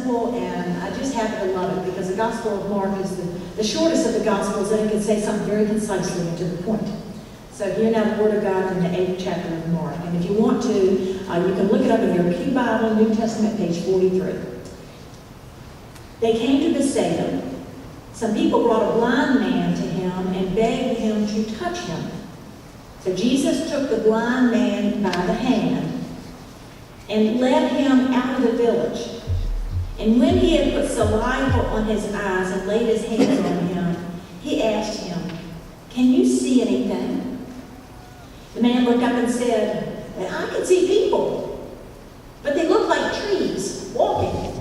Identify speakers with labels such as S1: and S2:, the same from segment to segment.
S1: simple, and I just happen to love it because the Gospel of Mark is the shortest of the Gospels, and it can say something very concisely and to the point. So hear now the Word of God from the 8th chapter of Mark. And if you want to, you can look it up in your Pew Bible, New Testament, page 43. They came to Bethsaida. Some people brought a blind man to him and begged him to touch him. So Jesus took the blind man by the hand and led him out of the village. And when he had put saliva on his eyes and laid his hands on him, he asked him, "Can you see anything?" The man looked up and said, "I can see people, but they look like trees walking."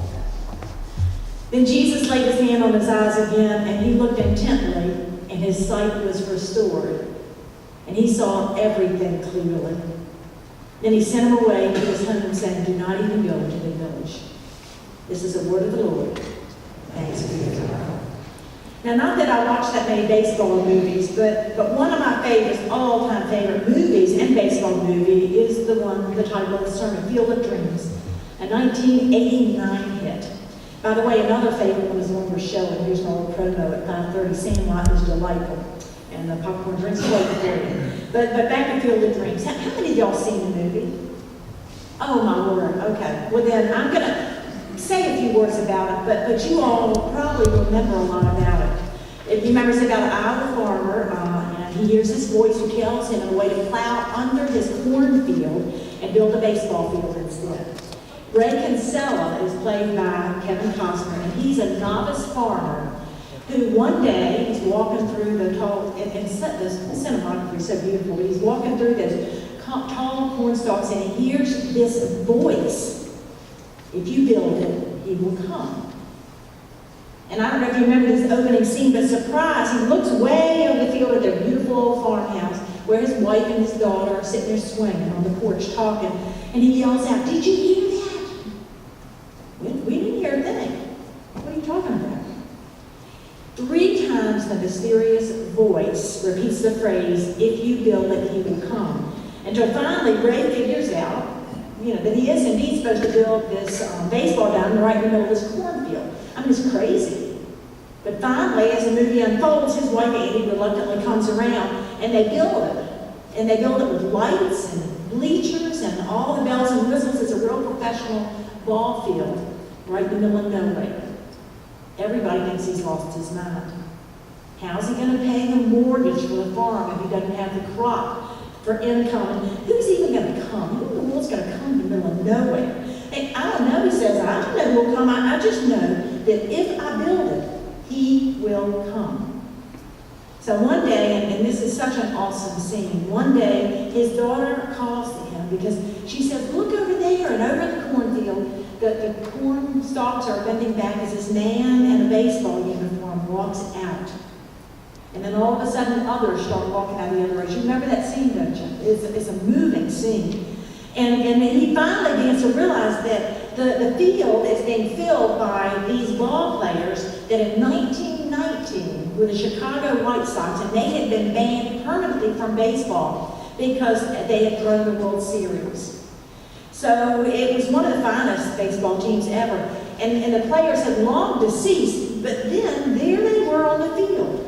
S1: Then Jesus laid his hand on his eyes again, and he looked intently, and his sight was restored, and he saw everything clearly. Then he sent him away to his home, saying, "Do not even go into the village." This is the word of the Lord. Thanks be to God. Now, not that I watch that many baseball movies, but one of my favorites, all-time favorite movies and baseball movie is the title of the sermon, Field of Dreams, a 1989 hit. By the way, another favorite one is the one we're showing. Here's an old promo at 5:30. Sandlot is delightful, and the popcorn drinks wait for you. But back to Field of Dreams. How many of y'all seen the movie? Oh, my word. Okay. Well, then I'm going to say a few words about it, but you all will probably remember a lot about it. If you remember, it's about an Iowa farmer, and he hears this voice who tells him a way to plow under his cornfield and build a baseball field instead. Ray Kinsella is played by Kevin Costner, and he's a novice farmer who one day he's walking through the tall, and the cinematography is so beautiful, but he's walking through the tall corn stalks, and he hears this voice: "If you build it, he will come." And I don't know if you remember this opening scene, but surprise, he looks way over the field at their beautiful old farmhouse where his wife and his daughter are sitting there swinging on the porch talking, and he yells out, "Did you hear that?" We didn't hear a thing. What are you talking about? 3 times the mysterious voice repeats the phrase, "If you build it, he will come." Until finally Ray figures out that he is indeed supposed to build this baseball diamond right in the middle of this cornfield. I mean, it's crazy. But finally, as the movie unfolds, his wife Annie reluctantly comes around, and they build it. And they build it with lights and bleachers and all the bells and whistles. It's a real professional ball field right in the middle of nowhere. Everybody thinks he's lost his mind. How's he going to pay the mortgage for the farm if he doesn't have the crop for income? And who's even going to come? Who in the world's going to come in the middle of nowhere? And I don't know, he says, I don't know who will come. I just know that if I build it, he will come. So one day, and this is such an awesome scene, one day his daughter calls to him because she says, "Look over there," and over the cornfield, the corn stalks are bending back as this man in a baseball uniform walks out. And then all of a sudden others start walking out the other way. You remember that scene, don't you? It's a moving scene. And he finally begins to realize that the field is being filled by these ball players that in 1919 were the Chicago White Sox, and they had been banned permanently from baseball because they had thrown the World Series. So it was one of the finest baseball teams ever. And the players had long deceased, but then there they were on the field.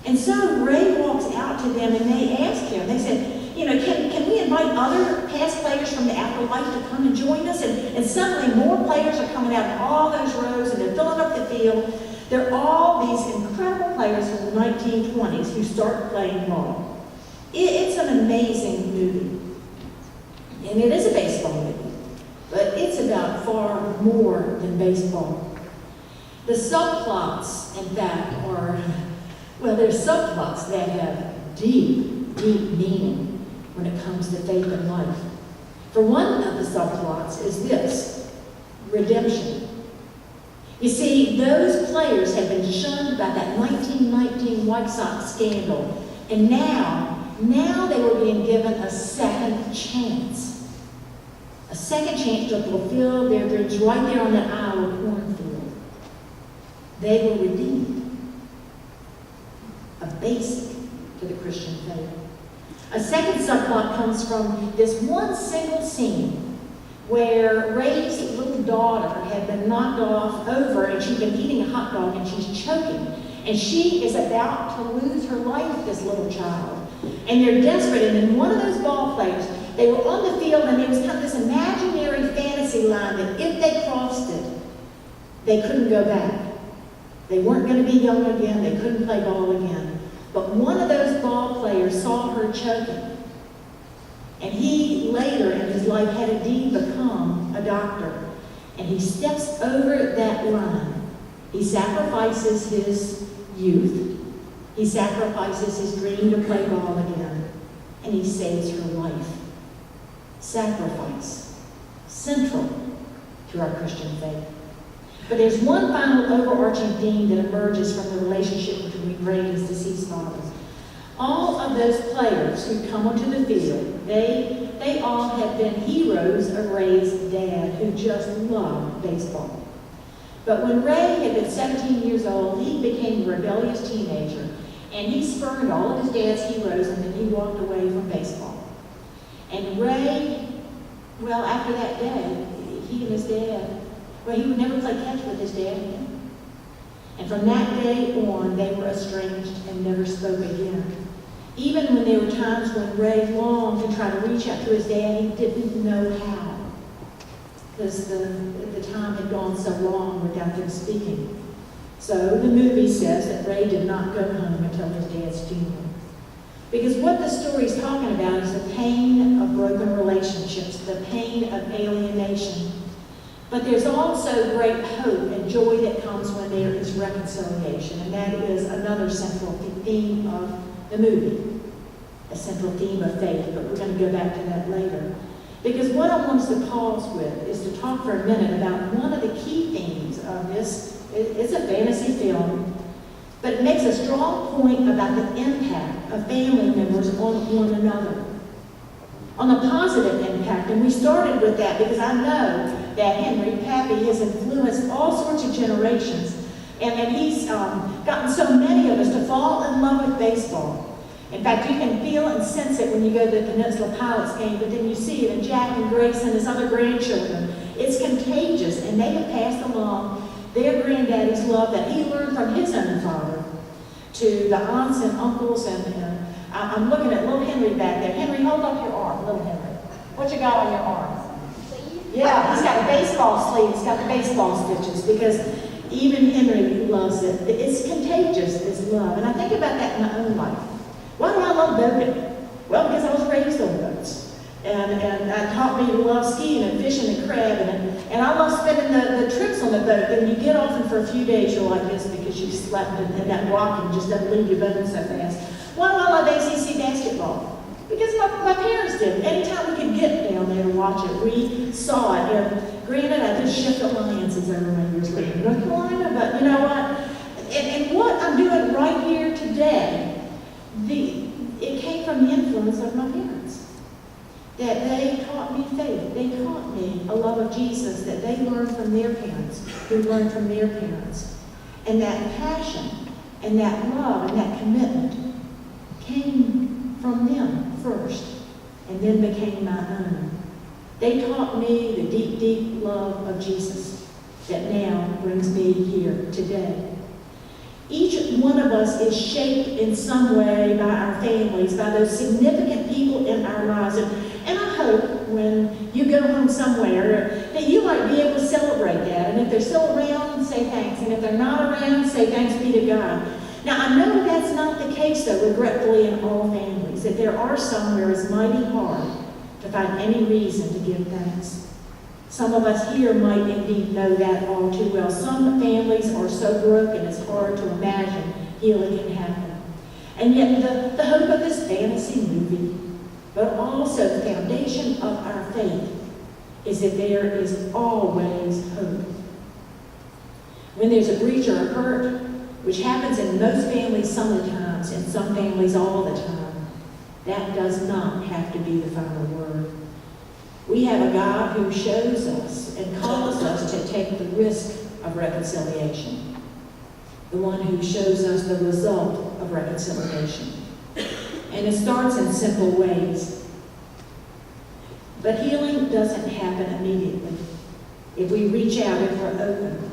S1: And so Ray walks out to them and they ask him, they said, can we invite other past players from the afterlife to come and join us? And suddenly more players are coming out in all those rows and they're filling up the field. They're all these incredible players from the 1920s who start playing ball. It's an amazing movie. And it is a baseball movie, but it's about far more than baseball. The subplots, in fact, there's subplots that have deep, deep meaning when it comes to faith and life. For one of the subplots is this: redemption. You see, those players had been shunned by that 1919 White Sox scandal, and now they were being given a second chance. A second chance to fulfill their dreams right there on that Iowa cornfield. They were redeemed. A basic to the Christian faith. A second subplot comes from this one single scene where Ray's little daughter had been knocked off over and she'd been eating a hot dog and she's choking. And she is about to lose her life, this little child. And they're desperate. And then one of those ball players, they were on the field and there was kind of this imaginary fantasy line that if they crossed it, they couldn't go back. They weren't going to be young again. They couldn't play ball again. But one of those ball players saw her choking. And he later in his life had indeed become a doctor. And he steps over that line. He sacrifices his youth. He sacrifices his dream to play ball again. And he saves her life. Sacrifice. Central to our Christian faith. But there's one final overarching theme that emerges from the relationship between Ray and his deceased father. All of those players who come onto the field, they all have been heroes of Ray's dad, who just loved baseball. But when Ray had been 17 years old, he became a rebellious teenager, and he spurned all of his dad's heroes, and then he walked away from baseball. And Ray, well, after that day, he and his dad, well, he would never play catch with his dad again. And from that day on, they were estranged and never spoke again. Even when there were times when Ray longed to try to reach out to his dad, he didn't know how, because the time had gone so long without them speaking. So the movie says that Ray did not go home until his dad's funeral. Because what the story is talking about is the pain of broken relationships, the pain of alienation. But there's also great hope and joy that comes when there is reconciliation. And that is another central theme of the movie, a central theme of faith. But we're going to go back to that later. Because what I want us to pause with is to talk for a minute about one of the key themes of this. It's a fantasy film, but it makes a strong point about the impact of family members on one another. On the positive impact, and we started with that because I know that Henry Pappy has influenced all sorts of generations, and he's gotten so many of us to fall in love with baseball. In fact, you can feel and sense it when you go to the Peninsula Pilots game, but then you see it in Jack and Grace and his other grandchildren. It's contagious, and they have passed along their granddaddy's love that he learned from his own father to the aunts and uncles, and I'm looking at little Henry back there. Henry, hold up your arm, little Henry. What you got on your arm? Yeah, he's got a baseball sleeve. He's got the baseball stitches because even Henry loves it. It's contagious, this love. And I think about that in my own life. Why do I love boating? Well, because I was raised on boats. And that taught me to love skiing and fishing and crabbing. And I love spending the trips on the boat. And you get off and for a few days you're like this because you slept and that rocking just doesn't leave your boat so fast. Why do I love ACC basketball? Because my parents did. Anytime we could get down there to watch it, we saw it. And granted, I did shift alliances over my years living in North Carolina, but you know what? And what I'm doing right here today, it came from the influence of my parents. That they taught me faith. They taught me a love of Jesus that they learned from their parents, who learned from their parents. And that passion and that love and that commitment came from them first, and then became my own. They taught me the deep, deep love of Jesus that now brings me here today. Each one of us is shaped in some way by our families, by those significant people in our lives. And I hope when you go home somewhere that you might be able to celebrate that. And if they're still around, say thanks. And if they're not around, say thanks be to God. Now, I know that's not the case, though, regretfully, in all families, that there are some where it's mighty hard to find any reason to give thanks. Some of us here might indeed know that all too well. Some families are so broken it's hard to imagine healing can happen. And yet, the hope of this fantasy movie, but also the foundation of our faith, is that there is always hope. When there's a breach or a hurt, which happens in most families sometimes, and some families all the time, that does not have to be the final word. We have a God who shows us and calls us to take the risk of reconciliation. The one who shows us the result of reconciliation. And it starts in simple ways. But healing doesn't happen immediately if we reach out, if we're open.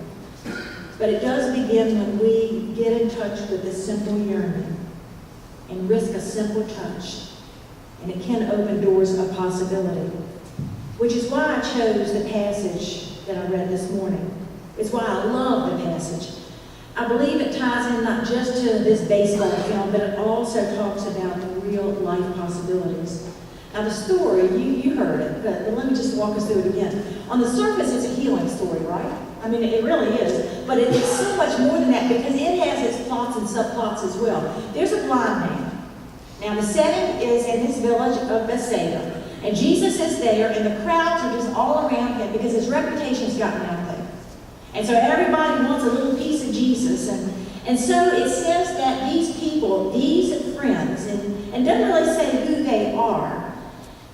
S1: But it does begin when we get in touch with a simple yearning and risk a simple touch. And it can open doors of possibility. Which is why I chose the passage that I read this morning. It's why I love the passage. I believe it ties in not just to this baseball film, but it also talks about the real life possibilities. Now the story, you heard it, but let me just walk us through it again. On the surface, it's a healing story, right? I mean, it really is. But it is so much more than that because it has its plots and subplots as well. There's a blind man. Now the setting is in this village of Bethsaida. And Jesus is there, and the crowds are just all around him because his reputation's gotten out there. And so everybody wants a little piece of Jesus. And so it says that these people, these friends, and doesn't really say who they are,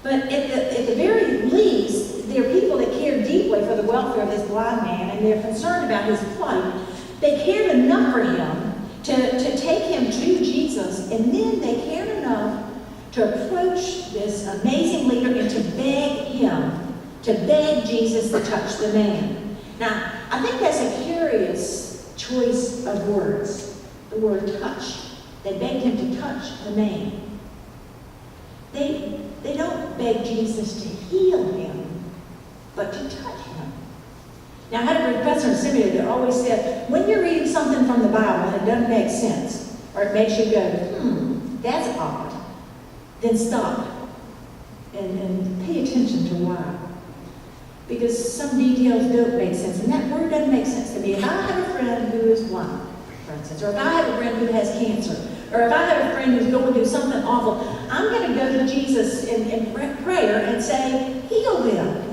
S1: but at the very least, they're people that care deeply for the welfare of this blind man, and they're concerned about his plight. They cared enough for him to take him to Jesus, and then they cared enough to approach this amazing leader and to beg Jesus to touch the man. Now, I think that's a curious choice of words, the word touch. They begged him to touch the man. They don't beg Jesus to heal him, but to touch him. Now, I had a professor in seminary that always said, when you're reading something from the Bible and it doesn't make sense, or it makes you go, that's odd, then stop and pay attention to why. Because some details don't make sense, and that word doesn't make sense to me. If I have a friend who is blind, for instance, or if I have a friend who has cancer, or if I have a friend who's going through something awful, I'm going to go to Jesus in prayer and say, heal him.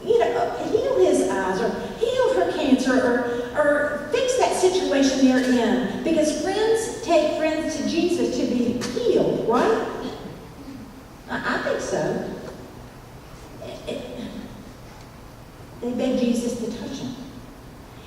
S1: Heal his eyes, or heal her cancer, or fix that situation they're in. Because friends take friends to Jesus to be healed, right? I think so. They beg Jesus to touch him.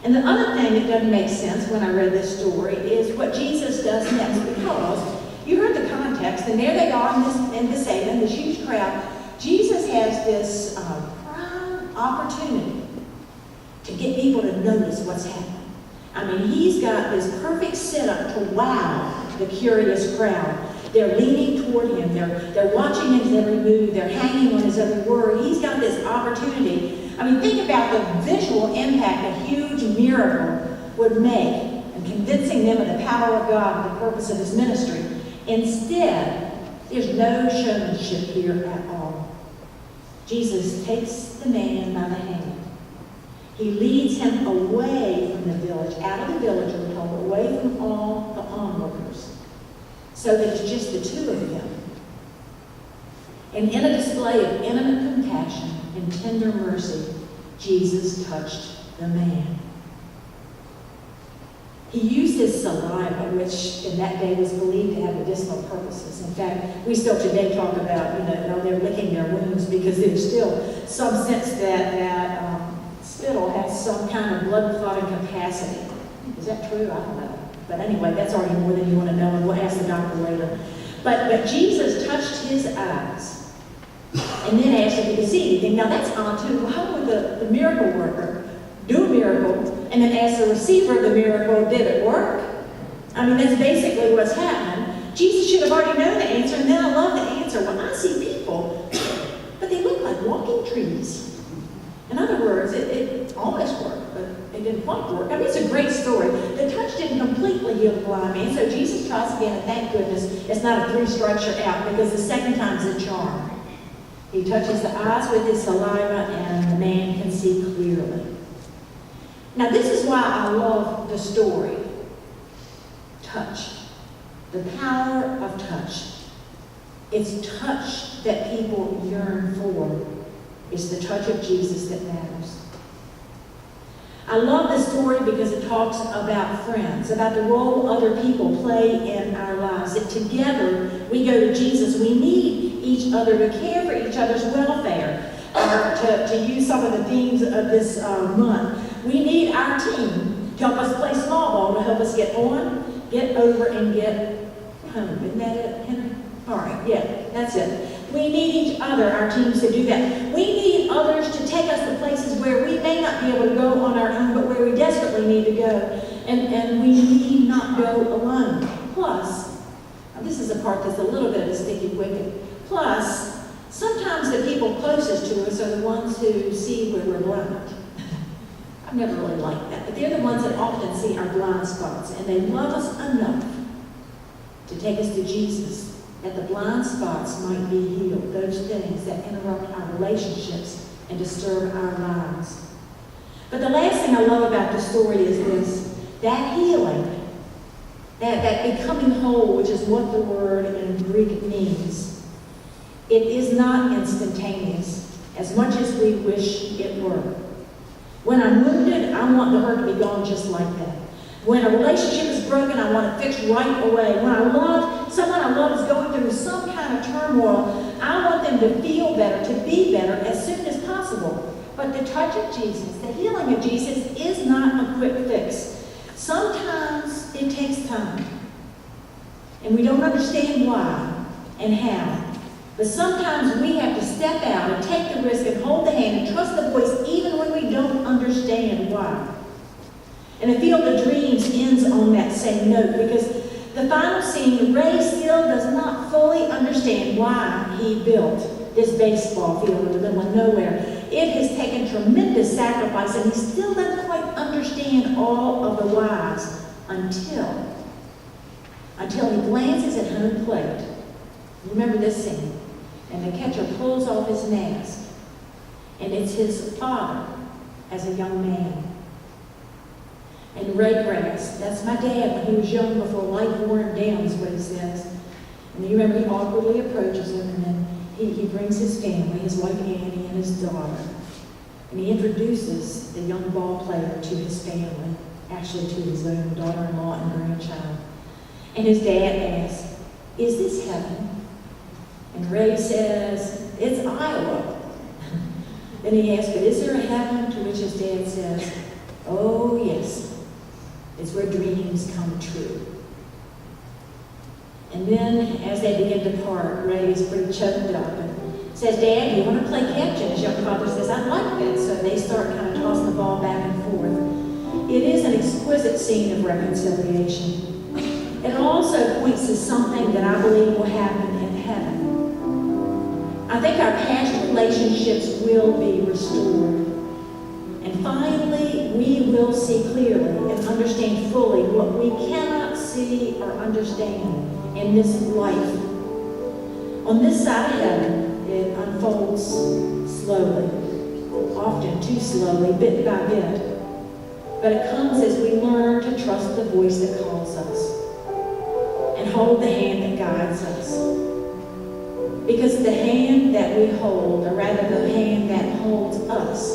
S1: And the other thing that doesn't make sense when I read this story is what Jesus does next, because you heard the context, and there they are in Bethsaida, this huge crowd. Jesus has this prime opportunity to get people to notice what's happening. I mean, he's got this perfect setup to wow the curious crowd. They're leaning toward him. They're watching his every move. They're hanging on his every word. He's got this opportunity. I mean, think about the visual impact a huge miracle would make in convincing them of the power of God and the purpose of his ministry. Instead, there's no showmanship here at all. Jesus takes the man by the hand. He leads him away from the village, out of the village, we're told, away from all the onlookers, so that it's just the two of them. And in a display of intimate compassion and tender mercy, Jesus touched the man. He used his saliva, which in that day was believed to have medicinal purposes. In fact, we still today talk about, they're licking their wounds because there's still some sense that spittle has some kind of blood clotting capacity. Is that true? I don't know. But anyway, that's already more than you want to know, and we'll ask the doctor later. But Jesus touched his eyes and then asked if he could see anything. Now that's odd too. How would the miracle worker do a miracle and then ask the receiver of the miracle, did it work? I mean, that's basically what's happening. Jesus should have already known the answer, and then I love the answer. When I see people, but they look like walking trees. In other words, it almost worked, but it didn't quite work. I mean, it's a great story. The touch didn't completely heal the blind man, so Jesus tries again, and thank goodness it's not a 3 strikes you're out, because the second time's a charm. He touches the eyes with his saliva, and the man can see clearly. Now, this is why I love the story. Touch. The power of touch. It's touch that people yearn for. It's the touch of Jesus that matters. I love this story because it talks about friends, about the role other people play in our lives. That together we go to Jesus. We need each other to care for each other's welfare. To use some of the themes of this month, we need our team to help us play small ball, to help us get on, get over, and get home. Isn't that it, Henry? All right, yeah, that's it. We need each other, our teams, to do that. We need others to take us to places where we may not be able to go on our own, but where we desperately need to go. And we need not go alone. Plus, now this is a part that's a little bit of a sticky wicket. Plus, sometimes the people closest to us are the ones who see where we're blind. I've never really liked that, but they're the ones that often see our blind spots, and they love us enough to take us to Jesus, that the blind spots might be healed, those things that interrupt our relationships and disturb our lives. But the last thing I love about the story is this, that healing, that becoming whole, which is what the word in Greek means. It is not instantaneous, as much as we wish it were. When I'm wounded, I want the hurt to be gone just like that. When a relationship is broken, I want it fixed right away. When someone I love is going through some kind of turmoil, I want them to feel better, to be better as soon as possible. But the touch of Jesus, the healing of Jesus, is not a quick fix. Sometimes it takes time. And we don't understand why and how. But sometimes we have to step out and take the risk and hold the hand and trust the voice even when we don't understand why. And the Field of Dreams ends on that same note because the final scene, Ray still does not fully understand why he built this baseball field in the middle of nowhere. It has taken tremendous sacrifice and he still doesn't quite understand all of the whys until he glances at home plate. Remember this scene. And the catcher pulls off his mask. And it's his father as a young man. And Ray grasps, that's my dad when he was young before life wore him down, is what he says. And you remember he awkwardly approaches him and then he brings his family, his wife Annie and his daughter. And he introduces the young ball player to his family, actually to his own daughter-in-law and grandchild. And his dad asks, is this heaven? And Ray says, it's Iowa. Then he asks, but is there a heaven? To which his dad says, oh yes, it's where dreams come true. And then as they begin to part, Ray is pretty choked up and says, Dad, you want to play catch? And his young father says, I'd like that. So they start kind of tossing the ball back and forth. It is an exquisite scene of reconciliation. It also points to something that I believe will happen in heaven. I think our past relationships will be restored. And finally, we will see clearly and understand fully what we cannot see or understand in this life. On this side of heaven, it unfolds slowly, often too slowly, bit by bit. But it comes as we learn to trust the voice that calls us and hold the hand that guides us. Because the hand that we hold, or rather the hand that holds us,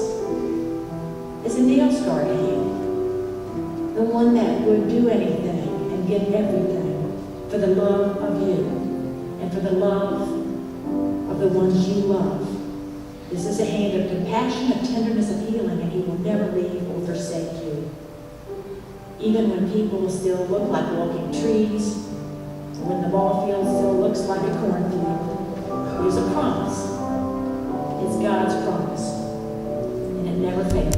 S1: is a nail-scarred hand. The one that would do anything and give everything for the love of you and for the love of the ones you love. This is a hand of compassion, of tenderness, of healing, and he will never leave or forsake you. Even when people still look like walking trees, when the ball field still looks like a cornfield, there's a promise. It's God's promise, and it never fails.